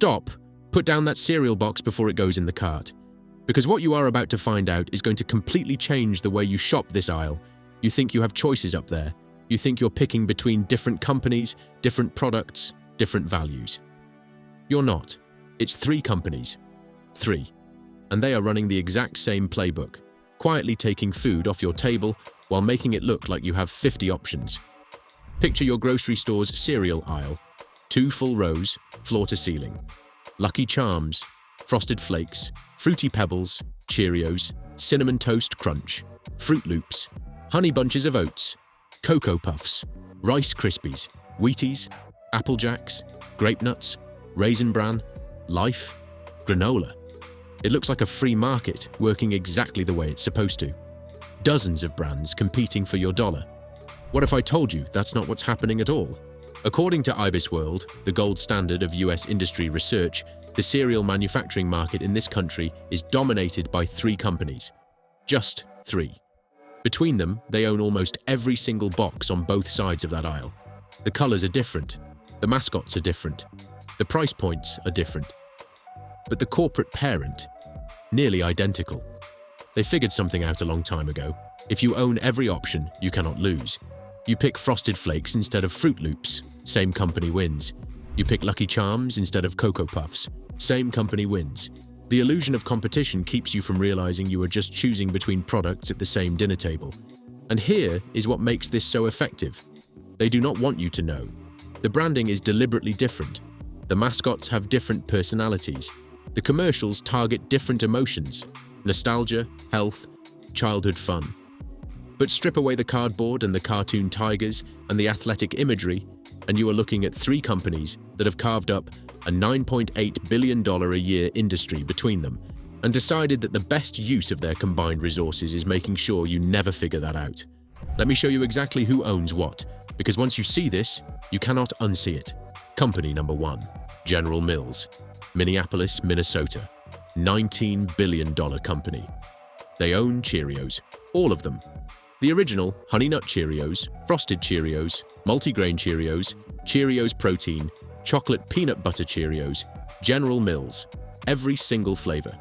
Stop! Put down that cereal box before it goes in the cart. Because what you are about to find out is going to completely change the way you shop this aisle. You think you have choices up there. You think you're picking between different companies, different products, different values. You're not. It's 3 companies. 3. And they are running the exact same playbook, quietly taking food off your table while making it look like you have 50 options. Picture your grocery store's cereal aisle. 2 full rows, floor to ceiling. Lucky Charms, Frosted Flakes, Fruity Pebbles, Cheerios, Cinnamon Toast Crunch, Fruit Loops, Honey Bunches of Oats, Cocoa Puffs, Rice Krispies, Wheaties, Apple Jacks, Grape Nuts, Raisin Bran, Life, granola. It looks like a free market working exactly the way it's supposed to. Dozens of brands competing for your dollar. What if I told you that's not what's happening at all? According to IBISWorld, the gold standard of US industry research, the cereal manufacturing market in this country is dominated by 3 companies. Just 3. Between them, they own almost every single box on both sides of that aisle. The colors are different. The mascots are different. The price points are different. But the corporate parent, nearly identical. They figured something out a long time ago. If you own every option, you cannot lose. You pick Frosted Flakes instead of Fruit Loops, same company wins. You pick Lucky Charms instead of Cocoa Puffs, same company wins. The illusion of competition keeps you from realizing you are just choosing between products at the same dinner table. And here is what makes this so effective. They do not want you to know. The branding is deliberately different. The mascots have different personalities. The commercials target different emotions: nostalgia, health, childhood fun. But strip away the cardboard and the cartoon tigers and the athletic imagery, and you are looking at 3 companies that have carved up a $9.8 billion a year industry between them and decided that the best use of their combined resources is making sure you never figure that out. Let me show you exactly who owns what, because once you see this, you cannot unsee it. Company number 1, General Mills, Minneapolis, Minnesota, $19 billion company. They own Cheerios, all of them. The original Honey Nut Cheerios, Frosted Cheerios, Multigrain Cheerios, Cheerios Protein, Chocolate Peanut Butter Cheerios, General Mills, every single flavor.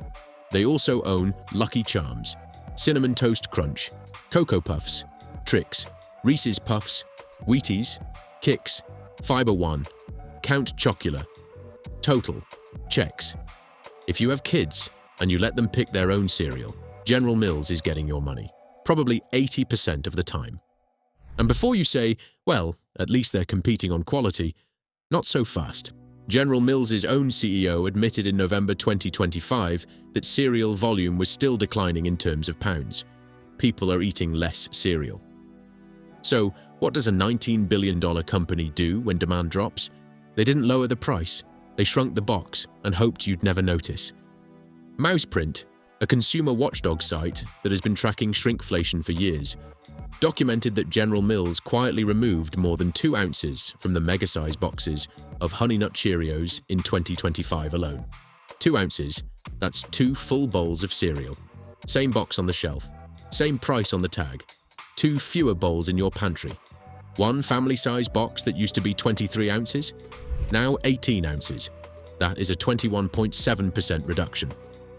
They also own Lucky Charms, Cinnamon Toast Crunch, Cocoa Puffs, Trix, Reese's Puffs, Wheaties, Kix, Fiber One, Count Chocula. Total, checks. If you have kids and you let them pick their own cereal, General Mills is getting your money, probably 80% of the time. And before you say, well, at least they're competing on quality, not so fast. General Mills' own CEO admitted in November 2025 that cereal volume was still declining in terms of pounds. People are eating less cereal. So, what does a $19 billion company do when demand drops? They didn't lower the price. They shrunk the box and hoped you'd never notice. Mouseprint, a consumer watchdog site that has been tracking shrinkflation for years, documented that General Mills quietly removed more than 2 ounces from the mega-size boxes of Honey Nut Cheerios in 2025 alone. 2 ounces, that's 2 full bowls of cereal. Same box on the shelf, same price on the tag, 2 fewer bowls in your pantry. One family-size box that used to be 23 ounces, now 18 ounces. That is a 21.7% reduction.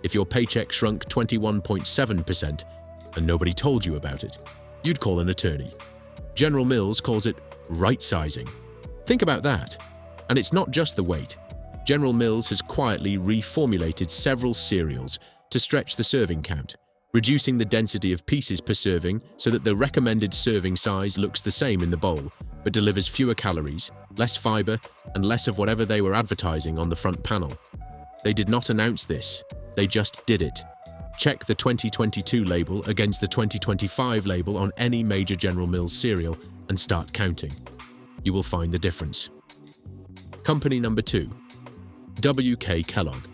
If your paycheck shrunk 21.7% and nobody told you about it, you'd call an attorney. General Mills calls it right-sizing. Think about that. And it's not just the weight. General Mills has quietly reformulated several cereals to stretch the serving count, reducing the density of pieces per serving so that the recommended serving size looks the same in the bowl, but delivers fewer calories, less fiber, and less of whatever they were advertising on the front panel. They did not announce this, they just did it. Check the 2022 label against the 2025 label on any major General Mills cereal and start counting. You will find the difference. Company number 2, W.K. Kellogg.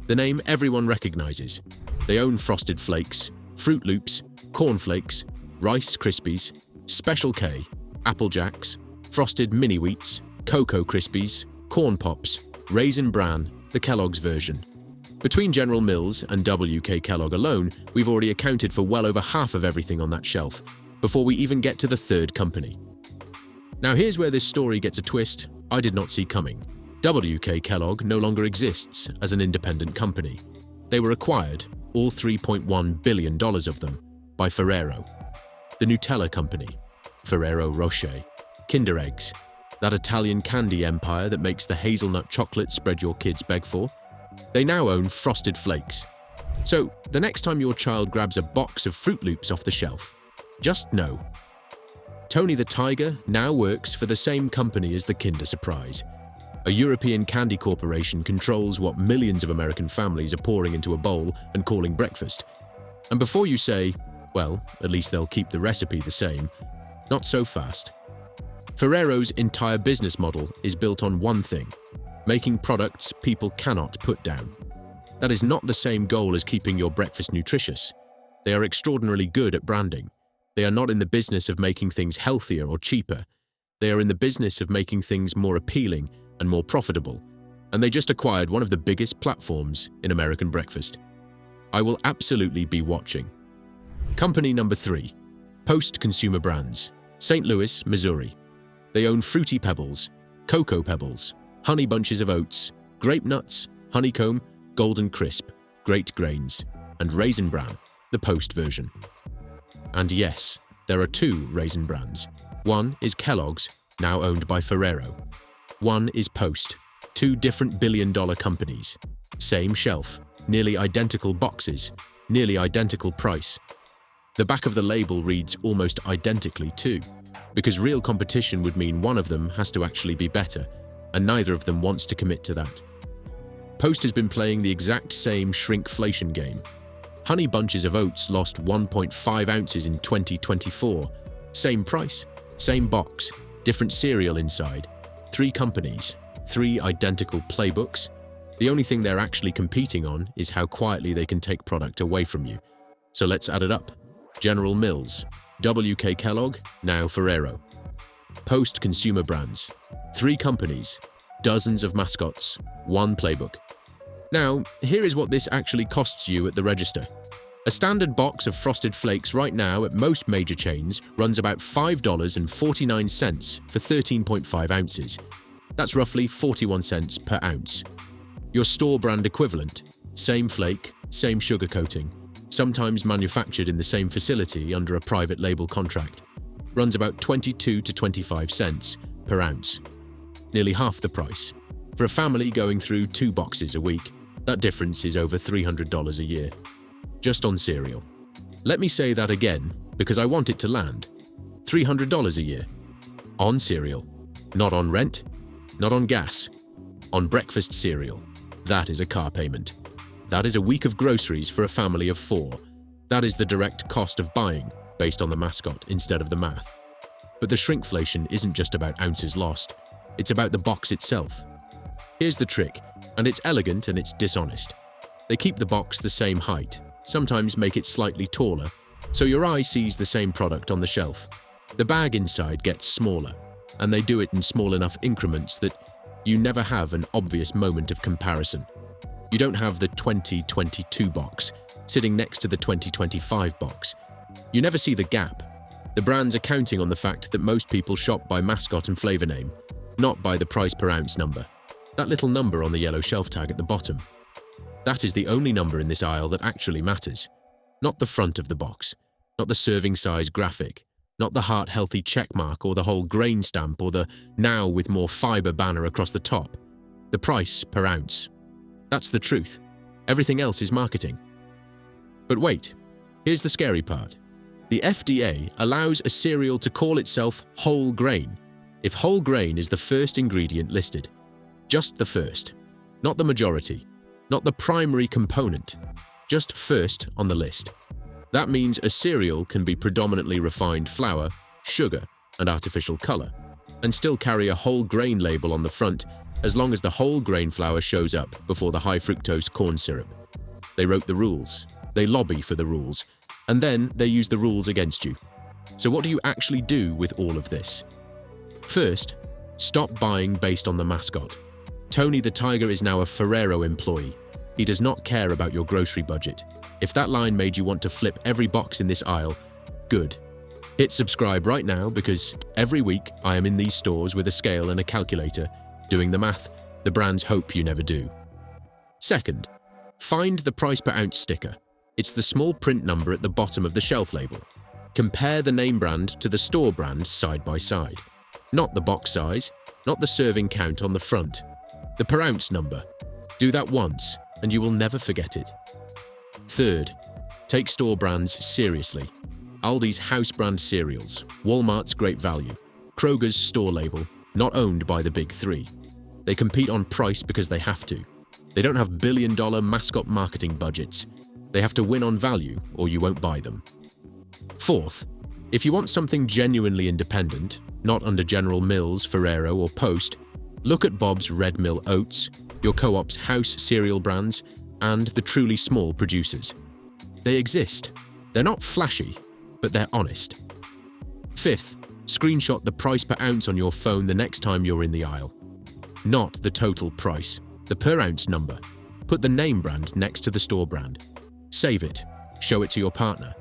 The name everyone recognizes. They own Frosted Flakes, Fruit Loops, Corn Flakes, Rice Krispies, Special K, Apple Jacks, Frosted Mini Wheats, Cocoa Krispies, Corn Pops, Raisin Bran, the Kellogg's version. Between General Mills and W.K. Kellogg alone, we've already accounted for well over half of everything on that shelf, before we even get to the third company. Now here's where this story gets a twist I did not see coming. WK Kellogg no longer exists as an independent company. They were acquired, all $3.1 billion of them, by Ferrero. The Nutella Company, Ferrero Rocher, Kinder Eggs, that Italian candy empire that makes the hazelnut chocolate spread your kids beg for. They now own Frosted Flakes. So, the next time your child grabs a box of Fruit Loops off the shelf, just know. Tony the Tiger now works for the same company as the Kinder Surprise. A European candy corporation controls what millions of American families are pouring into a bowl and calling breakfast. And before you say, well, at least they'll keep the recipe the same, not so fast. Ferrero's entire business model is built on one thing: making products people cannot put down. That is not the same goal as keeping your breakfast nutritious. They are extraordinarily good at branding. They are not in the business of making things healthier or cheaper. They are in the business of making things more appealing and more profitable, and they just acquired one of the biggest platforms in American breakfast. I will absolutely be watching. Company number 3, Post Consumer Brands, St. Louis, Missouri. They own Fruity Pebbles, Cocoa Pebbles, Honey Bunches of Oats, Grape Nuts, Honeycomb, Golden Crisp, Great Grains, and Raisin Bran, the Post version. And yes, there are 2 raisin brands. One is Kellogg's, now owned by Ferrero. One is Post, 2 different billion-dollar companies. Same shelf, nearly identical boxes, nearly identical price. The back of the label reads almost identically too, because real competition would mean one of them has to actually be better, and neither of them wants to commit to that. Post has been playing the exact same shrinkflation game. Honey Bunches of Oats lost 1.5 ounces in 2024. Same price, same box, different cereal inside. 3 companies, 3 identical playbooks. The only thing they're actually competing on is how quietly they can take product away from you. So let's add it up. General Mills, WK Kellogg, now Ferrero. Post Consumer Brands, 3 companies, dozens of mascots, 1 playbook. Now, here is what this actually costs you at the register. A standard box of Frosted Flakes right now at most major chains runs about $5.49 for 13.5 ounces. That's roughly 41 cents per ounce. Your store brand equivalent, same flake, same sugar coating, sometimes manufactured in the same facility under a private label contract, runs about 22 to 25 cents per ounce. Nearly half the price. For a family going through 2 boxes a week, that difference is over $300 a year. Just on cereal. Let me say that again, because I want it to land. $300 a year. On cereal. Not on rent, not on gas. On breakfast cereal. That is a car payment. That is a week of groceries for a family of 4. That is the direct cost of buying, based on the mascot instead of the math. But the shrinkflation isn't just about ounces lost. It's about the box itself. Here's the trick, and it's elegant and it's dishonest. They keep the box the same height, sometimes make it slightly taller, so your eye sees the same product on the shelf. The bag inside gets smaller, and they do it in small enough increments that you never have an obvious moment of comparison. You don't have the 2022 box sitting next to the 2025 box. You never see the gap. The brands are counting on the fact that most people shop by mascot and flavor name, not by the price per ounce number. That little number on the yellow shelf tag at the bottom. That is the only number in this aisle that actually matters. Not the front of the box, not the serving size graphic, not the heart-healthy checkmark or the whole grain stamp or the now with more fiber banner across the top. The price per ounce. That's the truth. Everything else is marketing. But wait, here's the scary part. The FDA allows a cereal to call itself whole grain if whole grain is the first ingredient listed. Just the first, not the majority, not the primary component, just first on the list. That means a cereal can be predominantly refined flour, sugar, and artificial color, and still carry a whole grain label on the front as long as the whole grain flour shows up before the high fructose corn syrup. They wrote the rules, they lobby for the rules, and then they use the rules against you. So what do you actually do with all of this? First, stop buying based on the mascot. Tony the Tiger is now a Ferrero employee. He does not care about your grocery budget. If that line made you want to flip every box in this aisle, good. Hit subscribe right now because every week I am in these stores with a scale and a calculator, doing the math, The brands hope you never do. Second, find the price per ounce sticker. It's the small print number at the bottom of the shelf label. Compare the name brand to the store brand side by side. Not the box size, not the serving count on the front. The per ounce number. Do that once, and you will never forget it. Third, take store brands seriously. Aldi's house brand cereals, Walmart's Great Value, Kroger's store label, not owned by the big three. They compete on price because they have to. They don't have billion-dollar mascot marketing budgets. They have to win on value, or you won't buy them. Fourth, if you want something genuinely independent, not under General Mills, Ferrero, or Post, look at Bob's Red Mill Oats, your co-op's house cereal brands, and the truly small producers. They exist. They're not flashy, but they're honest. Fifth, screenshot the price per ounce on your phone the next time you're in the aisle. Not the total price, the per ounce number. Put the name brand next to the store brand. Save it. Show it to your partner.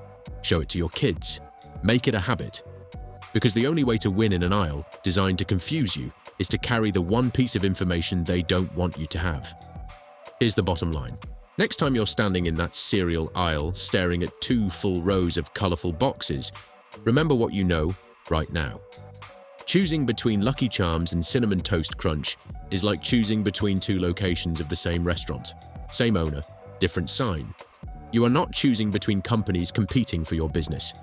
Show it to your kids. Make it a habit. Because the only way to win in an aisle designed to confuse you is to carry the one piece of information they don't want you to have. Here's the bottom line. Next time you're standing in that cereal aisle staring at 2 full rows of colorful boxes, remember what you know right now. Choosing between Lucky Charms and Cinnamon Toast Crunch is like choosing between 2 locations of the same restaurant. Same owner, different sign. You are not choosing between companies competing for your business.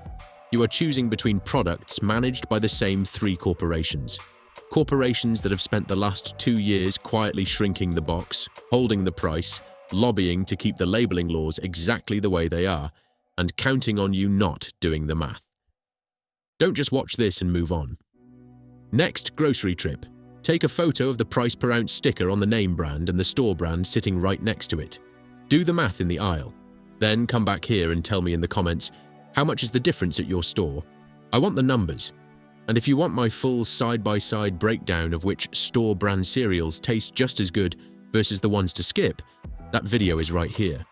You are choosing between products managed by the same 3 corporations. Corporations that have spent the last 2 years quietly shrinking the box, holding the price, lobbying to keep the labeling laws exactly the way they are, and counting on you not doing the math. Don't just watch this and move on. Next grocery trip. Take a photo of the price per ounce sticker on the name brand and the store brand sitting right next to it. Do the math in the aisle. Then come back here and tell me in the comments, how much is the difference at your store? I want the numbers. And if you want my full side-by-side breakdown of which store brand cereals taste just as good versus the ones to skip, that video is right here.